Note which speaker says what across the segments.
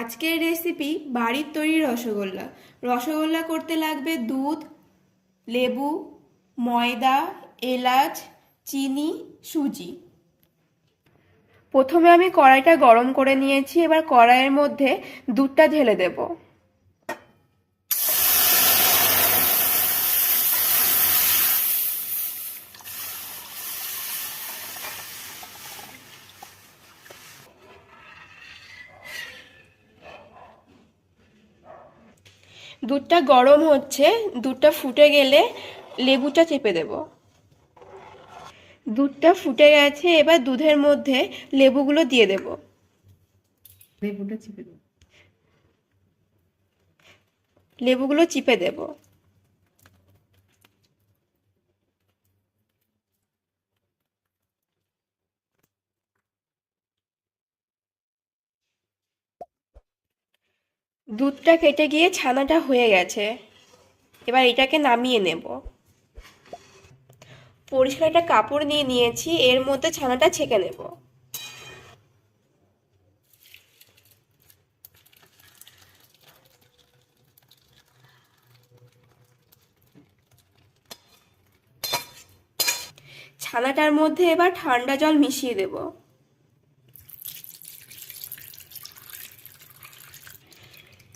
Speaker 1: আজকের রেসিপি বাড়ির তৈরি রসগোল্লা। রসগোল্লা করতে লাগবে দুধ, লেবু, ময়দা, এলাচ, চিনি, সুজি। প্রথমে আমি কড়াইটা গরম করে নিয়েছি। এবার কড়াইয়ের মধ্যে দুধটা ঢেলে দেব। দুধটা গরম হচ্ছে, দুধটা ফুটে গেলে লেবুটা চেপে দেব। দুধটা ফুটে গেছে, এবার দুধের মধ্যে লেবুগুলো দিয়ে দেব।
Speaker 2: লেবুটা চিপে দেবো।
Speaker 1: লেবুগুলো চিপে দেব। দুধটা কেটে গিয়ে ছানাটা হয়ে গেছে। এবার এটাকে নামিয়ে নেব। পরিষ্কার একটা কাপড় নিয়ে নিয়েছি, এর মধ্যে ছানাটা ছেঁকে নেব। ছানাটার মধ্যে এবার ঠান্ডা জল মিশিয়ে দেব।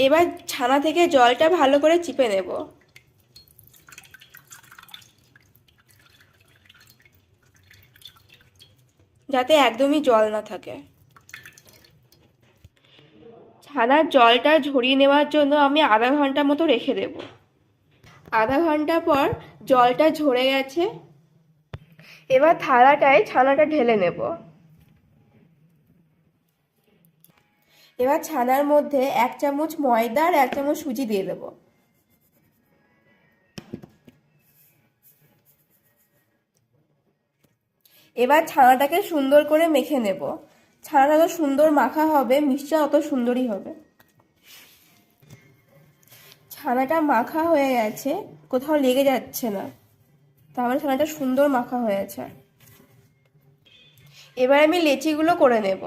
Speaker 1: এবার ছানা থেকে জলটা ভালো করে চিপে নেব। যাতে একদমই জল না থাকে। ছানার জলটা ঝরিয়ে নেওয়ার জন্য আমি আধা ঘন্টা মতো রেখে দেব। আধা ঘন্টা পর জলটা ঝরে গেছে। এবার থালাটায় ছানাটা ঢেলে নেব। এবার ছানার মধ্যে 1 চামচ ময়দা আর 1 চামচ সুজি দিয়ে দেব। এবার ছানাটাকে সুন্দর করে মেখে নেব। ছানাটা যত সুন্দর মাখা হবে, মিষ্টিটা তত সুন্দরই হবে। ছানাটা মাখা হয়ে গেছে, কোথাও লেগে যাচ্ছে না, তাহলে ছানাটা সুন্দর মাখা হয়েছে। এবার আমি লেচিগুলো করে নেব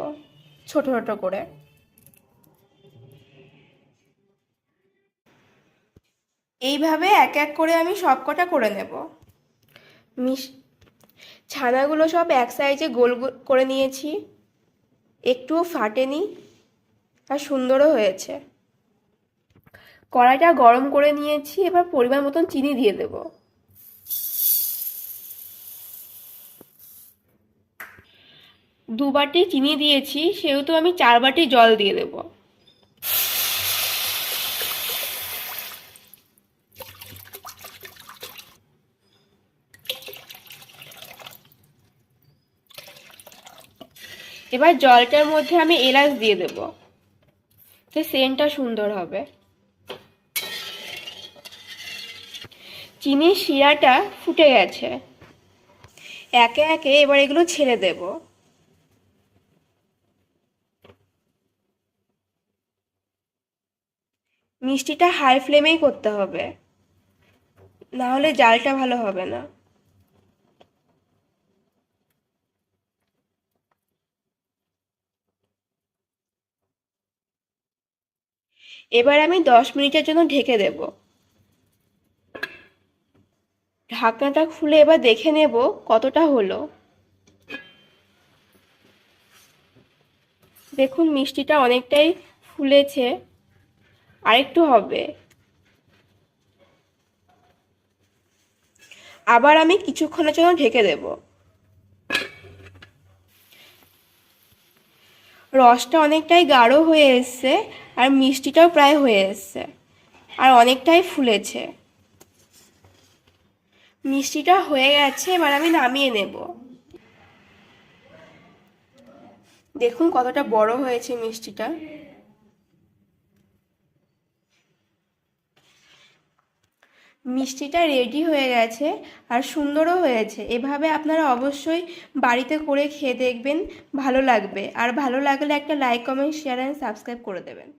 Speaker 1: ছোট ছোট করে। এইভাবে এক এক করে আমি সবকটা করে নেব। মিশ ছানাগুলো সব এক সাইজে গোল গোল করে নিয়েছি, একটুও ফাটেনি আর সুন্দরও হয়েছে। কড়াইটা গরম করে নিয়েছি, এবার পরিমাণ মতন চিনি দিয়ে দেব। দু বাটি চিনি দিয়েছি, সেহেতু আমি 4 বাটি জল দিয়ে দেব। এবার জলটার মধ্যে আমি এলাচ দিয়ে দেব, তো সেন্টটা সুন্দর হবে। চিনির শিরাটা ফুটে গেছে। একে একে এবার এগুলো ছেড়ে দেব। মিষ্টিটা হাই ফ্লেমেই করতে হবে, না হলে জালটা ভালো হবে না। এবার আমি 10 মিনিটের জন্য ঢেকে দেব। ঢাকনাটা খুলে এবার দেখে নেব কতটা হলো। দেখুন মিষ্টিটা অনেকটাই ফুলেছে, আরেকটু হবে। আবার আমি কিছুক্ষণের জন্য ঢেকে দেব। রসটা অনেকটাই গাঢ় হয়ে এসছে, আর মিষ্টিটাও প্রায় হয়ে এসছে, আর অনেকটাই ফুলেছে। মিষ্টিটা হয়ে গেছে, এবার আমি নামিয়ে নেব। দেখুন কতটা বড় হয়েছে মিষ্টিটা। মিষ্টিটা রেডি হয়ে গেছে আর সুন্দরও হয়েছে। এভাবে আপনারা অবশ্যই বাড়িতে করে খেয়ে দেখবেন, ভালো লাগবে। আর ভালো লাগলে একটা like, comment, share and subscribe করে দেবেন।